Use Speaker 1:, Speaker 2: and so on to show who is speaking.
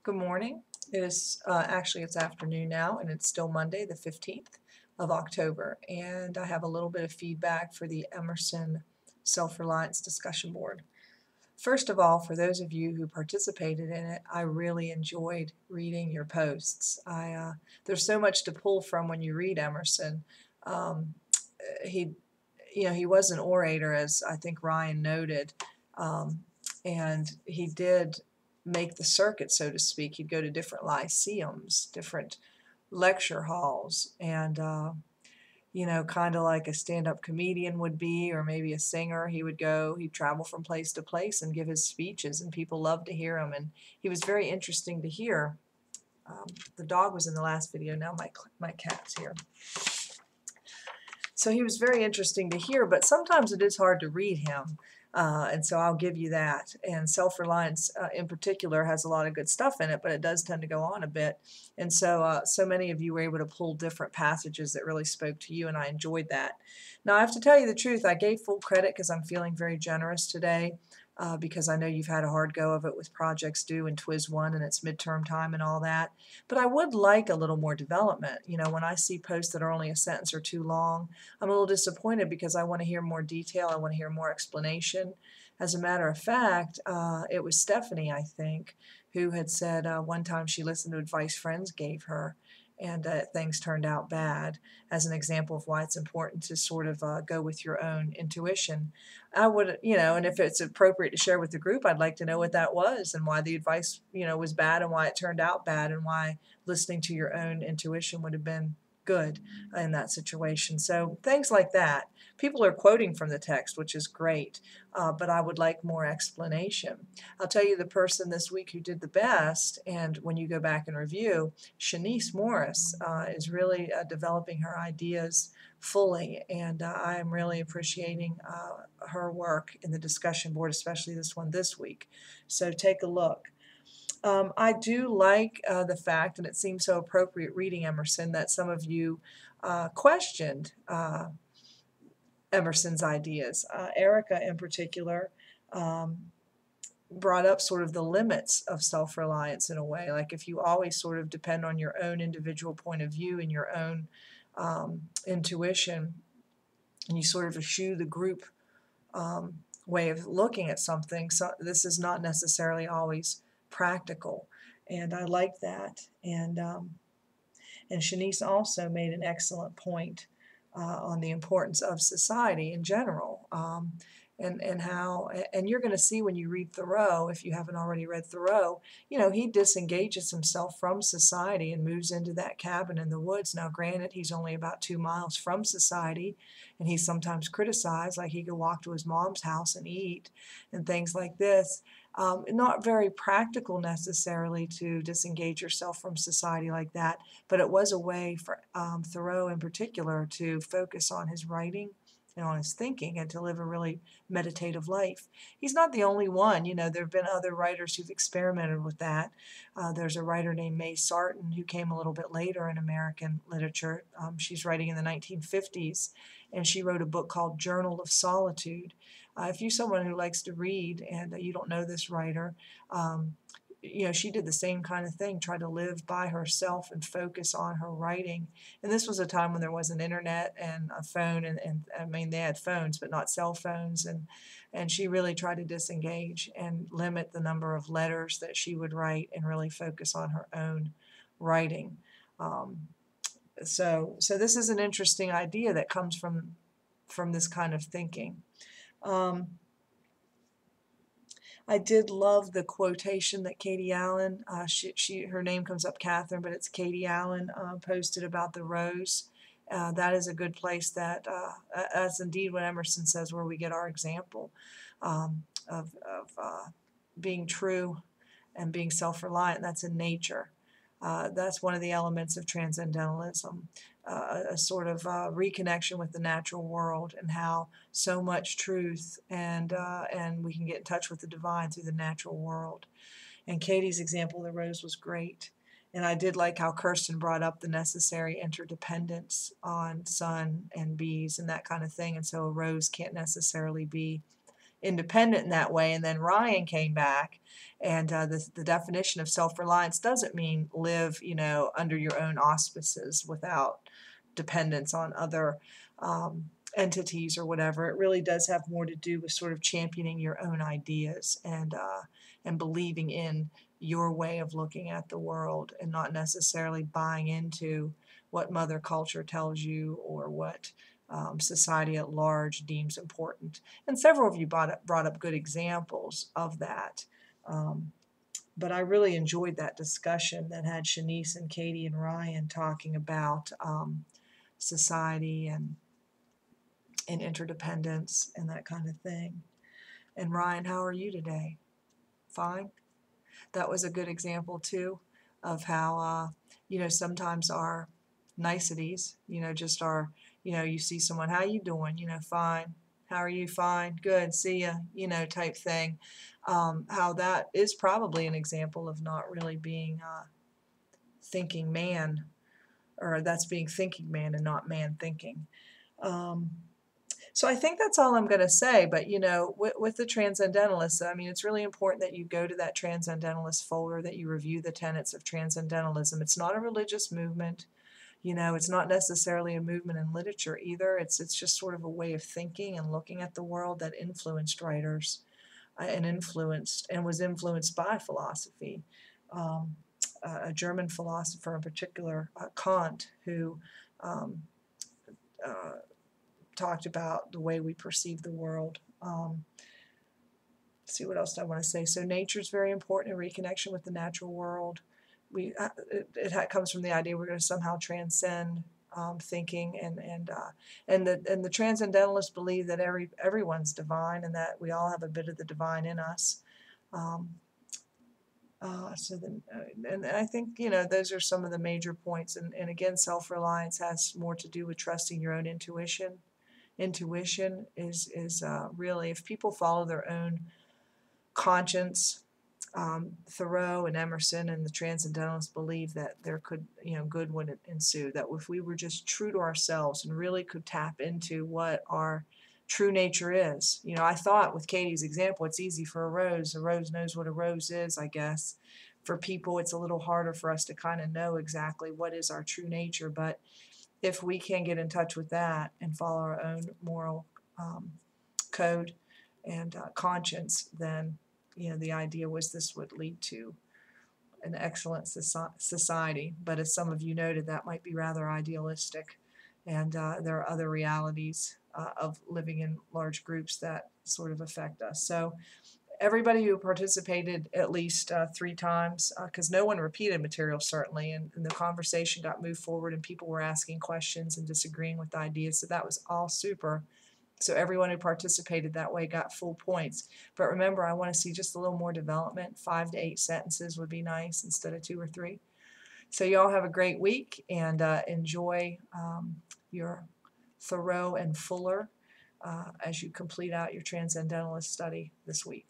Speaker 1: Good morning. It is actually it's afternoon now, and it's still Monday, the 15th of October, and I have a little bit of feedback for the Emerson Self-Reliance discussion board. First of all, for those of you who participated in it, I really enjoyed reading your posts. There's so much to pull from when you read Emerson. Um, he, he was an orator, as I think Ryan noted, and he did make the circuit, so to speak. He'd go to different lyceums, different lecture halls, and kind of like a stand-up comedian would be, or maybe a singer. He'd travel from place to place and give his speeches, and people loved to hear him, and he was very interesting to hear. The dog was in the last video. Now my cat's here. So he was very interesting to hear, but sometimes it is hard to read him. And so I'll give you that. And Self-Reliance in particular has a lot of good stuff in it, but it does tend to go on a bit. And so so many of you were able to pull different passages that really spoke to you, and I enjoyed that. Now, I have to tell you the truth, I gave full credit because I'm feeling very generous today. Because I know you've had a hard go of it with projects due in TWIS 1 and it's midterm time and all that. But I would like a little more development. When I see posts that are only a sentence or too long, I'm a little disappointed because I want to hear more detail. I want to hear more explanation. As a matter of fact, it was Stephanie, I think, who had said one time she listened to advice friends gave her, and things turned out bad, as an example of why it's important to sort of go with your own intuition. I would, and if it's appropriate to share with the group, I'd like to know what that was and why the advice, was bad and why it turned out bad and why listening to your own intuition would have been good in that situation. So things like that. People are quoting from the text, which is great, but I would like more explanation. I'll tell you the person this week who did the best, and when you go back and review, Shanice Morris is really developing her ideas fully, and I am really appreciating her work in the discussion board, especially this one this week. So take a look. I do like the fact, and it seems so appropriate reading Emerson, that some of you questioned Emerson's ideas. Erica, in particular, brought up sort of the limits of self-reliance in a way. Like if you always sort of depend on your own individual point of view and your own intuition, and you sort of eschew the group way of looking at something, so this is not necessarily always practical, and I like that. And Shanice also made an excellent point on the importance of society in general, and how, and you're going to see when you read Thoreau, if you haven't already read Thoreau, he disengages himself from society and moves into that cabin in the woods. Now, granted, he's only about 2 miles from society, and he's sometimes criticized, like he could walk to his mom's house and eat and things like this. Not very practical necessarily to disengage yourself from society like that, but it was a way for Thoreau in particular to focus on his writing and on his thinking and to live a really meditative life. He's not the only one. There have been other writers who've experimented with that. There's a writer named May Sarton who came a little bit later in American literature. She's writing in the 1950s, and she wrote a book called Journal of Solitude. If you're someone who likes to read and you don't know this writer, she did the same kind of thing, try to live by herself and focus on her writing. And this was a time when there wasn't internet and a phone, and I mean, they had phones, but not cell phones. And she really tried to disengage and limit the number of letters that she would write and really focus on her own writing. So this is an interesting idea that comes from this kind of thinking. I did love the quotation that Katie Allen, her name comes up Catherine, but it's Katie Allen, posted about the rose. That is a good place that's indeed what Emerson says, where we get our example of being true and being self-reliant. That's in nature. That's one of the elements of transcendentalism, a sort of reconnection with the natural world, and how so much truth and we can get in touch with the divine through the natural world. And Katie's example of the rose was great. And I did like how Kirsten brought up the necessary interdependence on sun and bees and that kind of thing. And so a rose can't necessarily be independent in that way. And then Ryan came back, and the definition of self-reliance doesn't mean live, under your own auspices without dependence on other entities or whatever. It really does have more to do with sort of championing your own ideas and believing in your way of looking at the world, and not necessarily buying into what mother culture tells you or what society at large deems important. And several of you brought up good examples of that. But I really enjoyed that discussion that had Shanice and Katie and Ryan talking about society and interdependence and that kind of thing. And Ryan, how are you today? Fine? That was a good example too of how, sometimes our niceties, just our, you see someone, how you doing? Fine. How are you? Fine. Good. See ya, type thing. How that is probably an example of not really being thinking man, or that's being thinking man and not man thinking. So I think that's all I'm going to say. But, with the Transcendentalists, I mean, it's really important that you go to that Transcendentalist folder, that you review the tenets of Transcendentalism. It's not a religious movement. It's not necessarily a movement in literature either. It's just sort of a way of thinking and looking at the world that influenced writers and was influenced by philosophy. A German philosopher in particular, Kant, who talked about the way we perceive the world. See, what else do I want to say? So nature is very important in reconnection with the natural world. It comes from the idea we're going to somehow transcend thinking, and the Transcendentalists believe that everyone's divine, and that we all have a bit of the divine in us. And I think, those are some of the major points. And again, self-reliance has more to do with trusting your own intuition. Intuition is really, if people follow their own conscience, Thoreau and Emerson and the Transcendentalists believe that there could, good would ensue. That if we were just true to ourselves and really could tap into what our true nature is. I thought with Katie's example, it's easy for a rose. A rose knows what a rose is, I guess. For people, it's a little harder for us to kind of know exactly what is our true nature. But if we can get in touch with that and follow our own moral code and conscience, then the idea was this would lead to an excellent society. But as some of you noted, that might be rather idealistic, and there are other realities of living in large groups that sort of affect us. So everybody who participated at least 3 times, because no one repeated material certainly, and the conversation got moved forward and people were asking questions and disagreeing with ideas, so that was all super. So everyone who participated that way got full points. But remember, I want to see just a little more development. 5 to 8 sentences would be nice instead of 2 or 3. So you all have a great week, and enjoy your Thoreau and Fuller as you complete out your Transcendentalist study this week.